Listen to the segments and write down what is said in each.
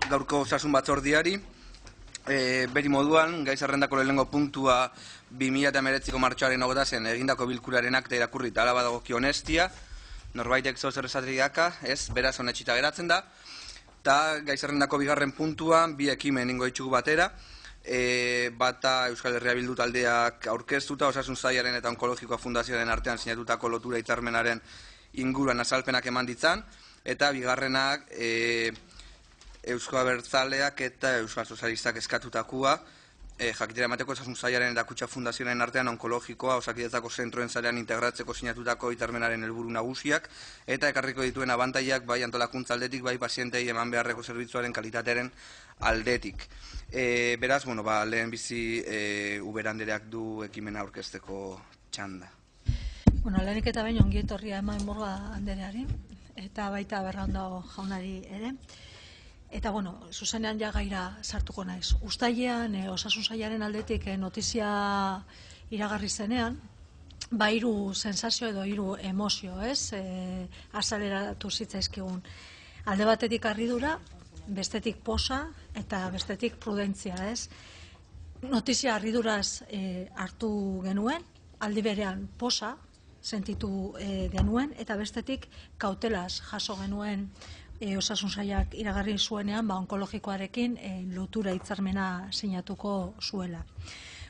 gaurko osasun batzordiari. Beri moduan, gai zerrendako lehenengo puntua 2019ko martxoaren 20 egindako bilkuraren akta irakurrita hala badagokio honestia. Norbaitek zer esateri daka, ez, beraz onetsita geratzen da. Ta gai zerrendako bigarren puntuan bi ekimen ingo ditugu batera. Bata Euskal Herria Bildu taldeak aurkeztuta Osasun Sailaren eta Onkologikoa Fundazioaren artean sinatutako lotura hitzarmenaren inguruan azalpenak eman ditzan, eta bigarrenak Eusko Abertzaleak eta Euskal Sozialistak eskatutakoa jakitera emateko Osasun Sailaren eta Kutxa Fundazioaren artean onkologikoa Osakidetzako zentroen sarean integratzeko sinatutako hitzarmenaren helburu nagusiak eta ekarriko dituen abantailak bai antolakuntza aldetik, bai pazientei eman beharreko zerbitzuaren kalitatearen aldetik. Beraz, lehen bizi Ubera andereak du ekimena aurkezteko txanda. Lehenik eta behin ongi etorria eman Murga andereari eta baita Berraondo jaunari ere. Eta, zuzenean ja gaira sartuko naiz. Uztailean, Osasun Sailaren aldetik notizia iragarri zenean, hiru sensazio edo hiru emozio, ez? Azaleratu zitzaizkigun. Alde batetik harridura, bestetik poza eta bestetik prudentzia, ez? Notizia harriduraz hartu genuen, aldi berean poza sentitu genuen, eta bestetik kautelaz jaso genuen Osasun Sailak iragarri zuenean onkologikoarekin lotura hitzarmena sinatuko zuela.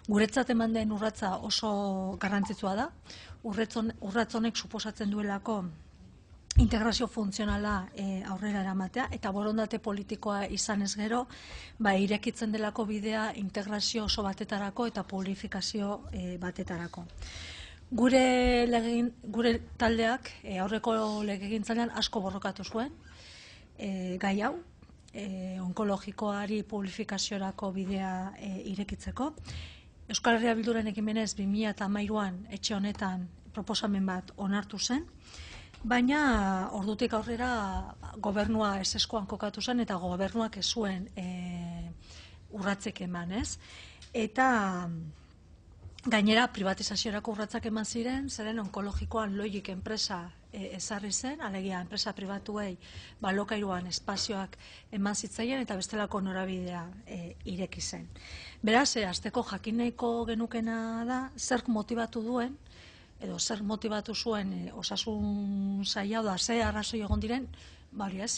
Guretzat eman den urratsa oso garrantzitsua da. Urrats honek suposatzen duelako integrazio funtzionala aurrera eramatea eta borondate politikoa izanez gero, irekitzen delako bidea integrazio oso batetarako eta publifikazio batetarako. Gure taldeak aurreko legegintzaldian asko borrokatu zuen gai hau, onkologikoari publifikaziorako bidea irekitzeko. Euskal Herria Bilduren ekimenez 2013an etxe honetan proposamen bat onartu zen, baina ordutik aurrera gobernua ezeskoan kokatu zen eta gobernuak ez zuen urratsik eman, ez? Eta gainera privatizaziorako urratsak eman ziren, zeren onkologikoan Logic enpresa ezarri zen, alegia enpresa pribatuei lokairuan espazioak eman zitzaien eta bestelako norabidea ireki zen. Beraz, hasteko jakin nahiko genukena da zer motibatu duen edo zer motibatu zuen Osasun Saila da ze arrazoi egon diren,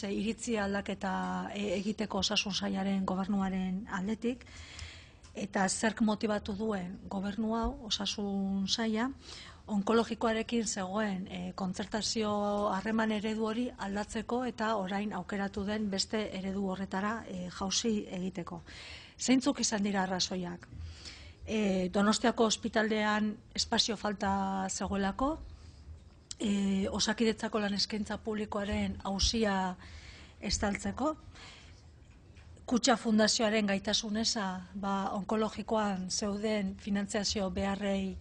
iritzi aldaketa egiteko Osasun Sailaren gobernuaren aldetik, eta zerk motibatu duen gobernu hau, Osasun Saila, onkologikoarekin zegoen kontzertazio harreman eredu hori aldatzeko eta orain aukeratu den beste eredu horretara jauzi egiteko. Zeintzuk izan dira arrazoiak? Donostiako ospitalean espazio falta zegoelako, Osakidetzako lan eskaintza publikoaren auzia estaltzeko, Kutxa Fundazioaren gaitasun eza onkologikoan zeuden finantziazio beharrei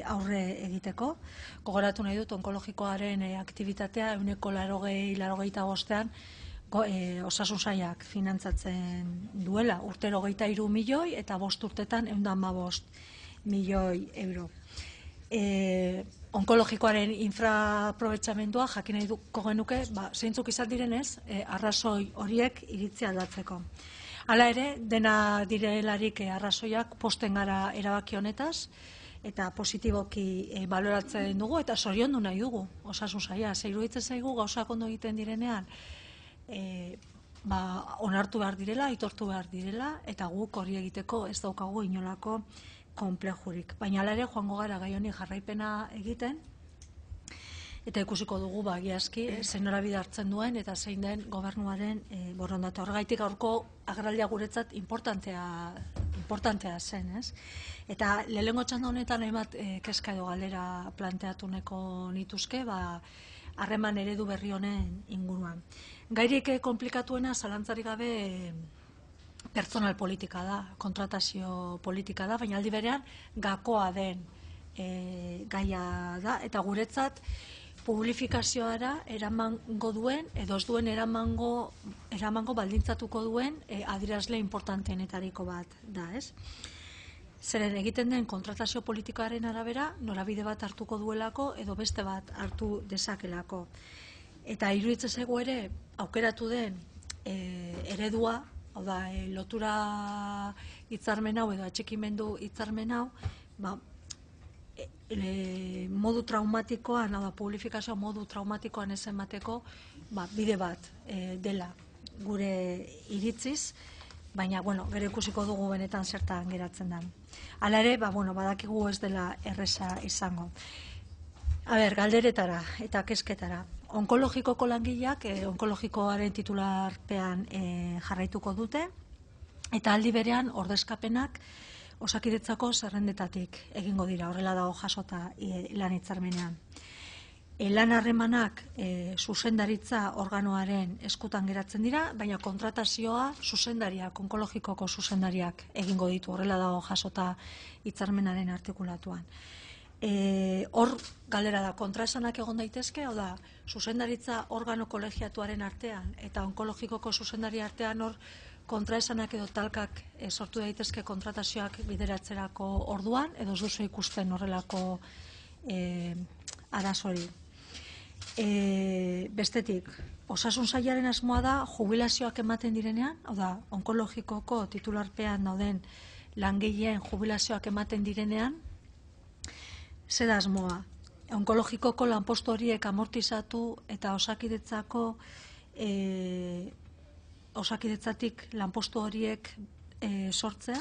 aurre egiteko. Gogoratu nahi dut onkologikoaren aktibitatea 80-85 Osasun Sailak finantzatzen duela. Urtero 23 milioi eta 5 urtetan 115 milioi euro. Onkologikoaren infraprobetxamendua jakin nahi duko genuke, zeintzuk izan direnez, arrazoi horiek iritzi aldatzeko. Hala ere, dena direlarik arrazoiak posten gara erabaki honetaz, eta positiboki baloratzen dugu, eta zoriondu nahi dugu, Osasun Saila. Iruditzen zaigu gauzak ondo egiten direnean, onartu behar direla, aitortu behar direla, eta guk hori egiteko ez daukagu inolako konplejurik. Baina hala ere joango gara gai honi jarraipena egiten eta ikusiko dugu egiazki zein norabide hartzen duen eta zein den gobernuaren borondate. Horregaitik gaurko agerraldia guretzat importantea zen, ez? Eta lehenengo txanda honetan hainbat kezka edo galdera planteatu nahiko nituzke, harreman eredu berri honen inguruan. Gairik komplikatuena zalantzarik gabe pertsonal politika da, kontratazio politika da, baina aldi berean gakoa den gaia da, eta guretzat publifikazioara eramango duen, edo ez duen eramango baldintzatuko duen adierazle importanteenetariko bat da, ez? Zeren egiten den kontratazio politikaren arabera norabide bat hartuko duelako edo beste bat hartu dezakelako. Eta iruditzen zaigu ere aukeratu den eredua, hau da, lotura hitzarmen hau edo atxikimendu hitzarmen hau, modu traumatikoan, hau da, publifikazio modu traumatikoan ez emateko, bide bat dela gure iritziz, baina, gero ikusiko dugu benetan zertan geratzen den. Hala ere, badakigu ez dela erreza izango. Galderetara eta kezketara. Onkologikoko langileak onkologikoaren titularpean jarraituko dute, eta aldi berean ordezkapenak Osakidetzako zerrendetatik egingo dira, horrela dago jasota lan hitzarmenean. Lan harremanak zuzendaritza organoaren eskutan geratzen dira, baina kontratazioa zuzendariak, onkologikoko zuzendariak egingo ditu, horrela dago jasota hitzarmenaren artikulatuan. Hor galdera da, kontraesanak egon daitezke, hau da, zuzendaritza organo kolegiatuaren artean eta onkologikoko zuzendari artean hor kontraesanak edo talkak sortu daitezke kontratazioak bideratzerako orduan, edo ez duzu ikusten horrelako arazori. Bestetik, osasun sailaren asmoa da jubilazioak ematen direnean, hau da, onkologikoko titularpean dauden langileen jubilazioak ematen direnean, zer da asmoa? Onkologikoko lanpostu horiek amortizatu eta Osakidetzatik lanpostu horiek sortzea.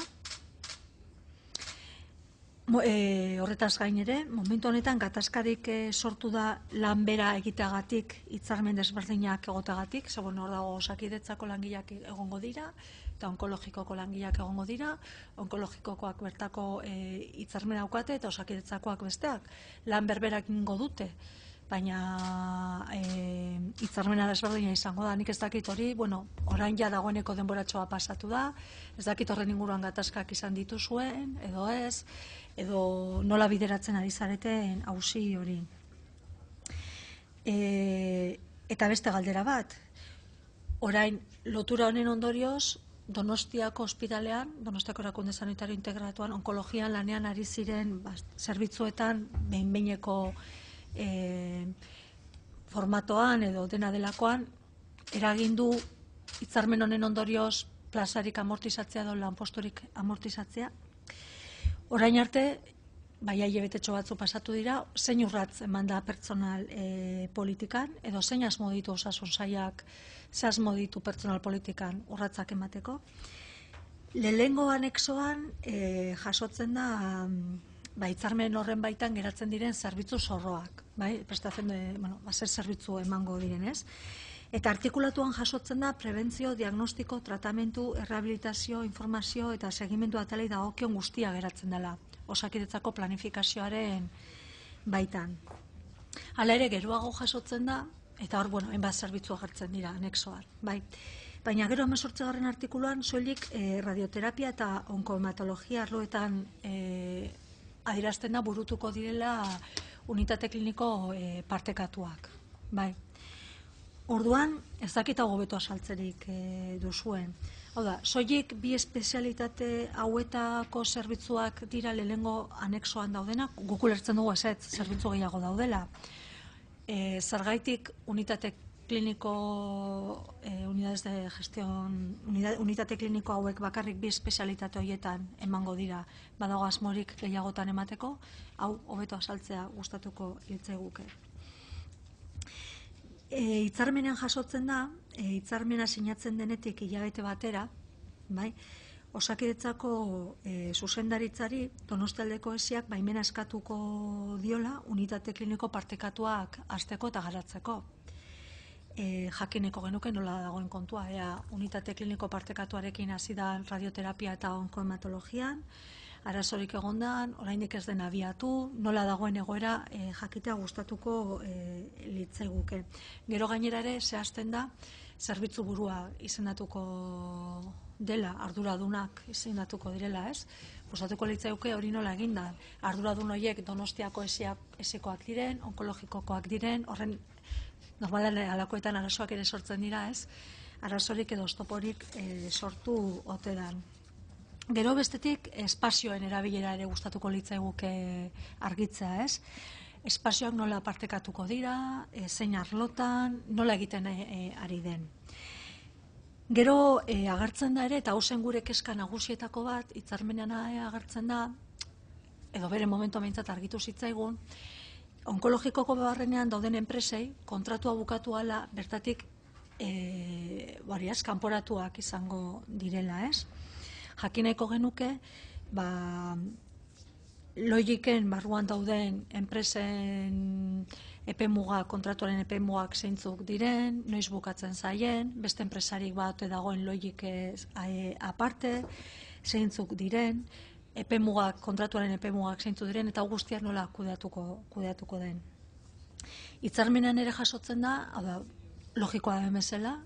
Horretaz gain ere, momentu honetan gatazkarik sortu da lan bera egiteagatik, hitzarmen desberdinak egoteagatik, hor dago Osakidetzako langileak egongo dira, eta onkologikoko langileak egongo dira, onkologikokoak bertako hitzarmen daukate eta Osakidetzakoak besteak lan berberak egingo dute, baina hitzarmena desberdina izango da. Nik ez dakit hori, orain ja dagoeneko denboratxoa pasatu da, ez dakit horren inguruan gatazkak izan dituzuen, edo ez, edo nola bideratzen ari zareten auzi hori. Eta beste galdera bat, orain lotura honen ondorioz, Donostiako ospitalean, Donostiako erakunde sanitario integratuan, onkologian lanean ari ziren zerbitzuetan behin-behineko formatoan edo dena delakoan eragin du hitzarmen honen ondorioz plazarik amortizatzea edo lanposturik amortizatzea. Orain arte, hilabetetxo batzu pasatu dira, zein urratz eman da pertsonal politikan, edo zein asmo ditu osasun sailak, ze asmo ditu pertsonal politikan urratzak emateko. Lehenengo anexoan jasotzen da hitzarmen horren baitan geratzen diren zerbitzu zorroak, prestatzen zer zerbitzu emango direnez. Eta artikulatuan jasotzen da prebentzio, diagnostiko, tratamentu, errehabilitazio, informazio eta segimendu atalei dagokion guztia geratzen dela Osakidetzako planifikazioaren baitan. Hala ere, geroago jasotzen da, eta hor, hainbat zerbitzu agertzen dira, anexoan, Baina gero 18. artikuluan soilik radioterapia eta onkohematologia arloetan adierazten da burutuko direla unitate kliniko partekatuak, Orduan, ez dakit hau hobeto azaltzerik duzuen. Hau da, soilik bi espezialitate hauetako zerbitzuak dira lehenengo anexoan daudenak, guk ulertzen dugu ezetz zerbitzu gehiago daudela. Zergaitik unitate kliniko unidades de gestión, unitate kliniko hauek bakarrik bi espezialitate horietan emango dira, badago asmorik gehiagotan emateko, hau hobeto azaltzea gustatuko litzaiguke. Hitzarmenean jasotzen da, hitzarmena sinatzen denetik hilabete batera, Osakidetzako zuzendaritzari Donostialdeko esiak baimena eskatuko diola unitate kliniko partekatuak hasteko eta garatzeko. Jakineko genuke nola dagoen kontua, unitate kliniko partekatuarekin hasi da radioterapia eta onkohematologian, arazorik egondan, oraindik ez den abiatu, nola dagoen egoera jakitea gustatuko litzaiguke. Gero gainera ere zehazten da zerbitzu burua izendatuko dela, arduradunak izendatuko direla, ez? Gustatuko litzaiguke hori nola egin da. Arduradun horiek Donostiako esikoak diren, onkologikokoak diren, horren normalan alakoetan arazoak ere sortzen dira, ez? Arazorik edo oztoporik sortu ote dan. Gero bestetik, espazioen erabilera ere gustatuko litzaiguke argitzea, ez? Espazioak nola partekatuko dira, zein arlotan, nola egiten ari den. Gero agertzen da ere, eta hau zen gure kezka nagusietako bat, hitzarmenean agertzen da, edo bere momentu behintzat argitu zitzaigun, onkologikoko barrenean dauden enpresei kontratua bukatu ala bertatik kanporatuak izango direla, ez? Jakineko genuke, logiken barruan dauden enpresen epemuga, kontratuaren epemugak zeintzuk diren, noiz bukatzen zaien, beste enpresarik bat dagoen logik aparte, zeintzuk diren, kontratuaren epemugak zeintzuk diren, eta guztiak nola kudeatuko den. Hitzarmenean ere jasotzen da, logikoa da bezala,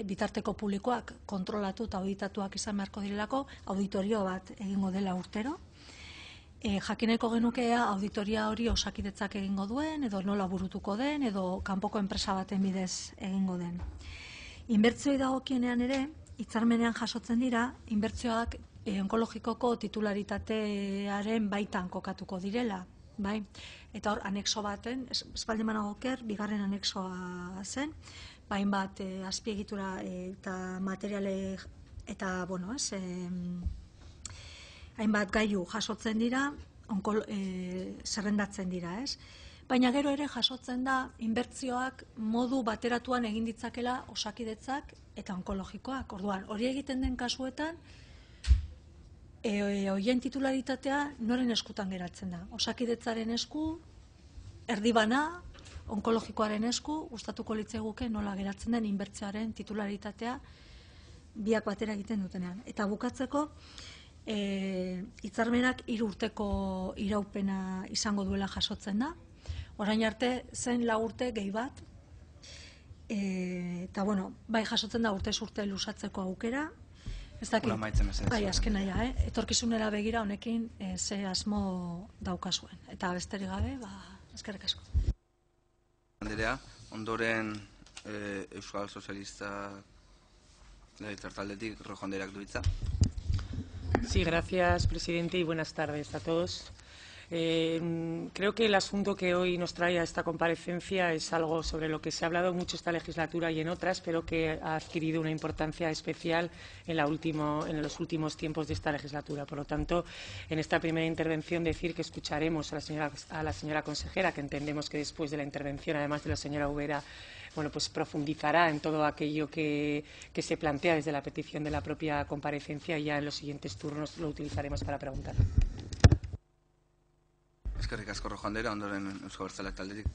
bitarteko publikoak kontrolatu eta auditatuak izan beharko direlako, auditorio bat egingo dela urtero. Jakineko genukea auditoria hori Osakidetzak egingo duen, edo nola burutuko den, edo kanpoko enpresa baten bidez egingo den. Inbertsioi dagokienean ere, hitzarmenean jasotzen dira, inbertsioak onkologikoko titularitatearen baitan kokatuko direla, bai? Eta hor, anexo baten, espaldiman agoker, bigarren anexoa zen, hainbat azpiegitura eta materiale eta, hainbat gailu jasotzen dira, zerrendatzen dira, ez? Baina gero ere jasotzen da, inbertsioak modu bateratuan egin ditzakela Osakidetzak eta onkologikoak. Orduan, hori egiten den kasuetan, horien titularitatea noren eskutan geratzen da. Osakidetzaren esku, erdibana, onkologikoaren esku, gustatuko litzaiguke nola geratzen den inbertsioaren titularitatea biak batera egiten dutenean. Eta bukatzeko, hitzarmenak 3 urteko iraupena izango duela jasotzen da. Orain arte zen 4 urte gehi bat, eta bai jasotzen da urtez urte luzatzeko aukera. Ez dakit, bai azken naia, etorkizunera begira honekin ze asmo daukazuen. Eta besterik gabe, eskerrik asko. Anderea, ondoren Euskal Sozialista taldetik Rojo Andereak du hitza. Sí, gracias, presidente, y buenas tardes a todos. Creo que el asunto que hoy nos trae a esta comparecencia es algo sobre lo que se ha hablado mucho esta legislatura y en otras, pero que ha adquirido una importancia especial en los últimos tiempos de esta legislatura. Por lo tanto, en esta primera intervención decir que escucharemos a la señora consejera, que entendemos que después de la intervención, además de la señora Ubera, pues profundizará en todo aquello que se plantea desde la petición de la propia comparecencia y ya en los siguientes turnos lo utilizaremos para preguntar. Eskerrik asko Rojo Andrea, ondoren Eusko Abertzaleak taldetik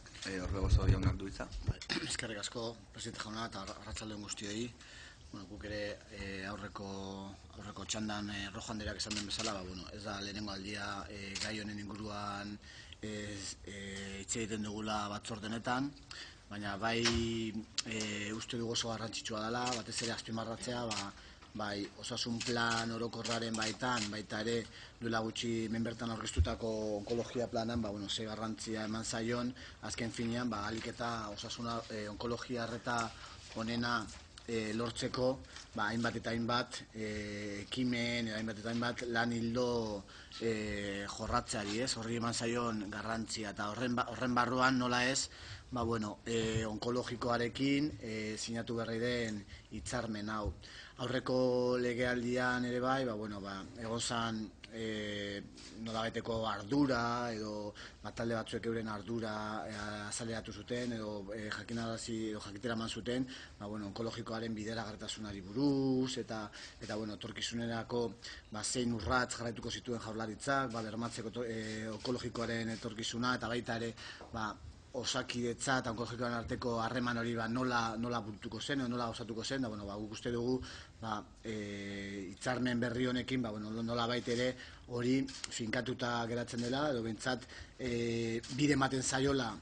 Orbegozo jaunak du hitza. Eskerrik asko, presidente jauna eta arratsalde on guztioi. Guk ere aurreko txandan Rojo Andreak esan den bezala, ez da lehenengo aldia gai honen inguruan hitz egiten dugula batzordenetan, baina bai uste dugu oso garrantzitsua dela, batez ere azpimarratzea, bai osasun plan orokorraren baitan, baita ere duela gutxi bertan aurkeztutako onkologia planan, ze garrantzia eman zaion, azken finean, ahalik eta osasuna onkologia arreta onena lortzeko, hainbat eta hainbat ekimen, hainbat eta hainbat lan hildo jorratzeari, horri eman zaion garrantzia, eta horren barruan nola ez, onkologikoarekin sinatu berri den hitzarmen hau. Aurreko legealdian ere bai, egon zan nolabaiteko ardura edo talde batzuek euren ardura azaleratu zuten edo jakinarazi edo jakitera eman zuten onkologikoaren bideragarritasunari buruz eta etorkizunerako zein urrats jarraituko zituen Jaurlaritzak bermatzeko onkologikoaren etorkizuna eta baita ere Osakidetza eta onkologikoaren arteko harreman hori nola burutuko zen edo nola osatuko zen, guk uste dugu hitzarmen berri honekin nola baita ere hori finkatuta geratzen dela edo behintzat bide ematen zaiola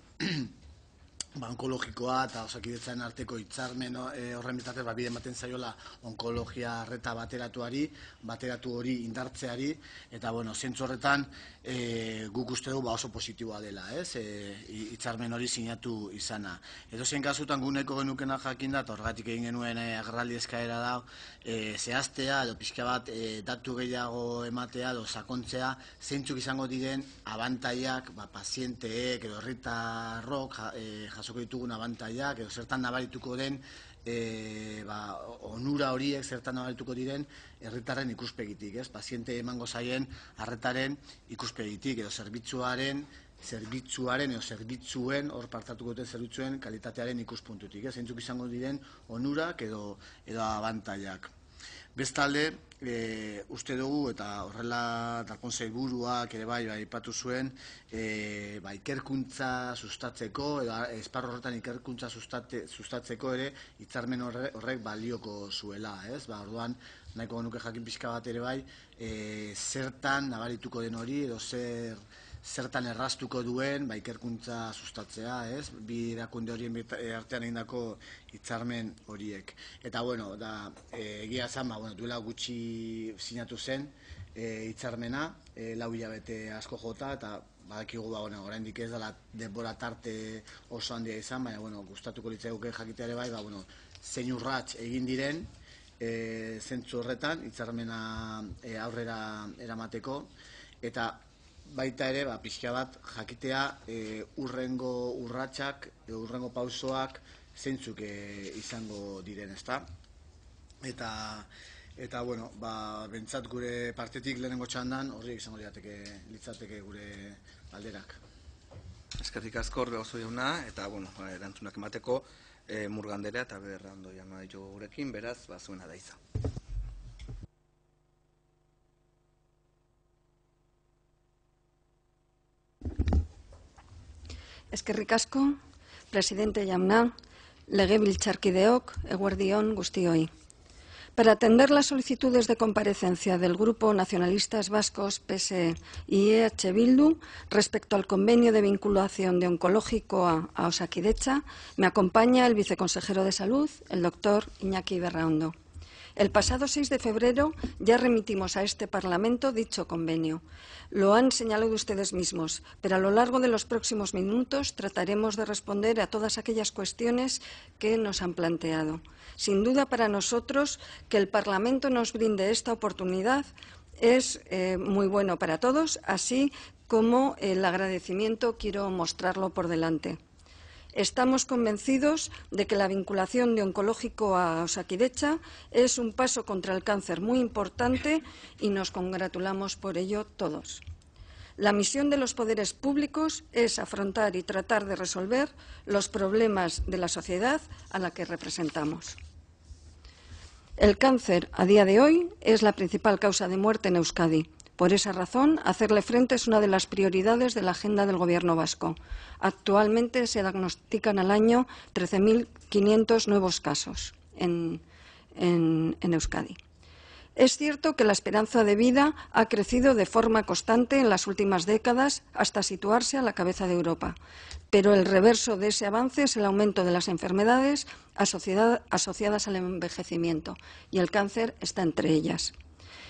onkologikoa eta Osakidetzaren arteko hitzarmen horren bitartez bide ematen zaiola onkologia arreta bateratu hori indartzeari eta zentzu horretan guk uste dugu oso positiboa dela, hitzarmen hori sinatu izana. Edozein kasutan guneko genukena jakinda eta horregatik egin genuen agerraldi eskaera da zehaztea edo pixka bat datu gehiago ematea edo sakontzea zeintzuk izango diren abantaiak pazienteek edo herritarrok jasoko ditugun abantaiak edo zertan nabarituko den onura horiek zertan nabarituko diren herritarren ikuspegitik, ez? Paziente emango zaien arretaren ikuspegitik edo zerbitzuaren edo zerbitzuen, hor partatuko duten zerbitzuen kalitatearen ikuspuntutik, ez? Zeintzuk izango diren onurak edo abantailak. Bestalde, uste dugu, eta horrela Darpón sailburuak ere bai aipatu zuen, ikerkuntza sustatzeko, edo esparru horretan ikerkuntza sustatzeko ere hitzarmen horrek balioko zuela, ez? Orduan, nahiko genuke jakin pixka bat ere bai, zertan nabarituko den hori, edo zertan erraztuko duen ikerkuntza sustatzea, ez? Bi erakunde horien artean egindako hitzarmen horiek. Eta, bueno, egia esan, duela gutxi sinatu zen hitzarmena, 4 hilabete asko jota, eta badakigu, oraindik ez dela denbora tarte oso handia izan, baina, gustatuko litzaiguke jakitea ere bai, zein urrats egin diren, zentzu horretan, hitzarmena aurrera eramateko, eta baita ere, pixka bat, jakitea urrengo urratsak, urrengo pausoak zeintzuk izango diren, ezta? Eta, bueno, bentsat gure partetik lehenengo txandan, horri izango litzateke gure alderak. Eskerrik asko Orbegozo jauna, eta, bueno, erantzunak emateko Murga Anderea eta Berrando jauna ditugu gurekin, beraz, zuena da izan. Eskerrik asko, presidente jauna, legebiltzarkideok, eguerdion guztioi. Para atender las solicitudes de comparecencia del Grupo Nacionalistas Vascos, PSE y EH Bildu respecto al convenio de vinculación de oncológico a Osakidetza, me acompaña el viceconsejero de Salud, el doctor Iñaki Berraondo. El pasado 6 de febrero ya remitimos a este Parlamento dicho convenio. Lo han señalado ustedes mismos, pero a lo largo de los próximos minutos trataremos de responder a todas aquellas cuestiones que nos han planteado. Sin duda para nosotros que el Parlamento nos brinde esta oportunidad es muy bueno para todos, así como el agradecimiento quiero mostrarlo por delante. Estamos convencidos de que la vinculación de oncológico a Osakidetza es un paso contra el cáncer muy importante y nos congratulamos por ello todos. La misión de los poderes públicos es afrontar y tratar de resolver los problemas de la sociedad a la que representamos. El cáncer, a día de hoy, es la principal causa de muerte en Euskadi. Por esa razón, hacerle frente es una de las prioridades de la agenda del Gobierno vasco. Actualmente se diagnostican al año 13.500 nuevos casos en Euskadi. Es cierto que la esperanza de vida ha crecido de forma constante en las últimas décadas hasta situarse a la cabeza de Europa. Pero el reverso de ese avance es el aumento de las enfermedades asociadas al envejecimiento, y el cáncer está entre ellas.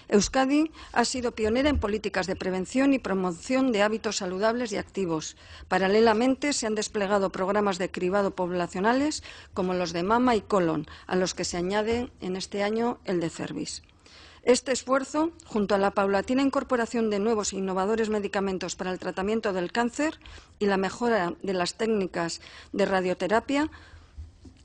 Euskadi ha sido pionera en políticas de prevención y promoción de hábitos saludables y activos. Paralelamente, se han desplegado programas de cribado poblacionales como los de mama y colon, a los que se añade en este año el de cervix. Este esfuerzo, junto a la paulatina incorporación de nuevos e innovadores medicamentos para el tratamiento del cáncer y la mejora de las técnicas de radioterapia,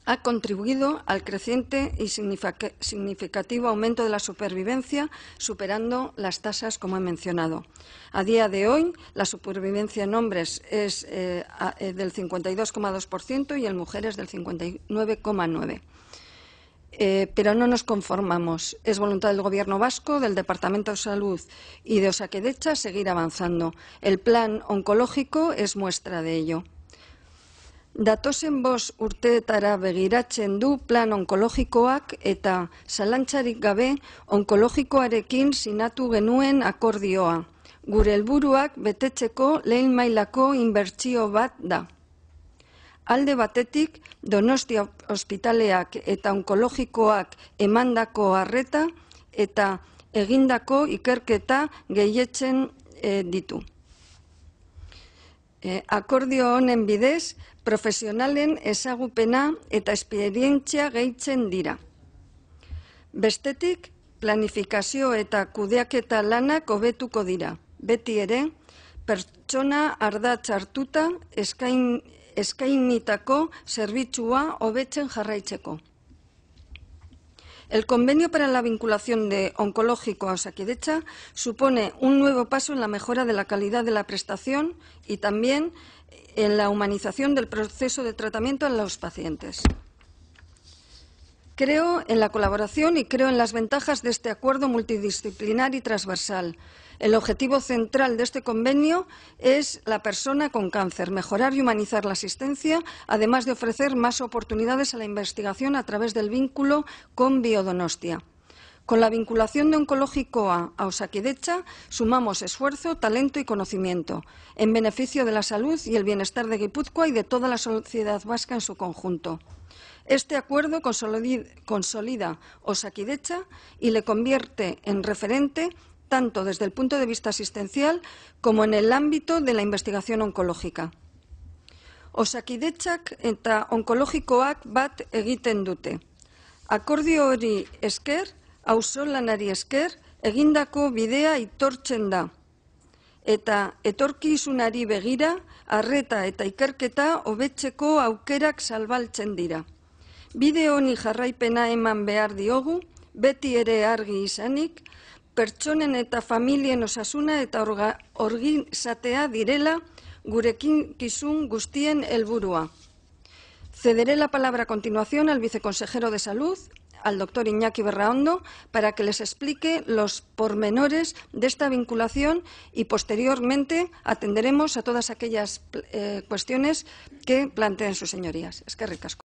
ha contribuido al creciente y significativo aumento de la supervivencia, superando las tasas, como he mencionado. A día de hoy, la supervivencia en hombres es del 52,2% y en mujeres del 59,9%. Pero no nos conformamos. Es voluntad del Gobierno vasco, del Departamento de Salud y de Osakidetza seguir avanzando. El plan oncológico es muestra de ello. Datozen 5 urteetara begiratzen du plan onkologikoak eta zalantzarik gabe onkologikoarekin sinatu genuen akordioa. Gure helburuak betetzeko lehen mailako inbertsio bat da. Alde batetik, Donostia ospitaleak eta onkologikoak emandako arreta eta egindako ikerketa gehietzen ditu. Akordio honen bidez, profesionalen ezagupena eta esperientzia gehitzen dira. Bestetik, planifikazio eta kudeaketa lanak hobetuko dira. Beti ere, pertsona ardatz hartuta eskainitako zerbitzua hobetzen jarraitzeko. El convenio para la vinculación de oncológico a Osakidetza supone un nuevo paso en la mejora de la calidad de la prestación y también en la humanización del proceso de tratamiento en los pacientes. Creo en la colaboración y creo en las ventajas de este acuerdo multidisciplinar y transversal. El objetivo central de este convenio es la persona con cáncer, mejorar y humanizar la asistencia, además de ofrecer más oportunidades a la investigación a través del vínculo con Biodonostia. Con la vinculación de Onkologiko a Osakidetza sumamos esfuerzo, talento y conocimiento en beneficio de la salud y el bienestar de Guipúzcoa y de toda la sociedad vasca en su conjunto. Este acuerdo consolida Osakidetza y le convierte en referente tanto desde el punto de vista asistencial como en el ámbito de la investigación oncológica. Osakidetzak eta onkologikoak bat egiten dute. Akordio hori esker, auzolanari esker, egindako bidea aitortzen da. Eta etorkizunari begira, arreta eta ikerketa hobetzeko aukerak zabaltzen dira. Bide honi jarraipena eman behar diogu, beti ere argi izanik, pertsonen eta familien osasuna eta orgizatea direla gurekin kizun guztien helburua. Cederé la palabra a continuación al viceconsejero de Salud, al doctor Iñaki Berraondo, para que les explique los pormenores de esta vinculación y posteriormente atenderemos a todas aquellas cuestiones que planteen sus señorías. Eskerrik asko.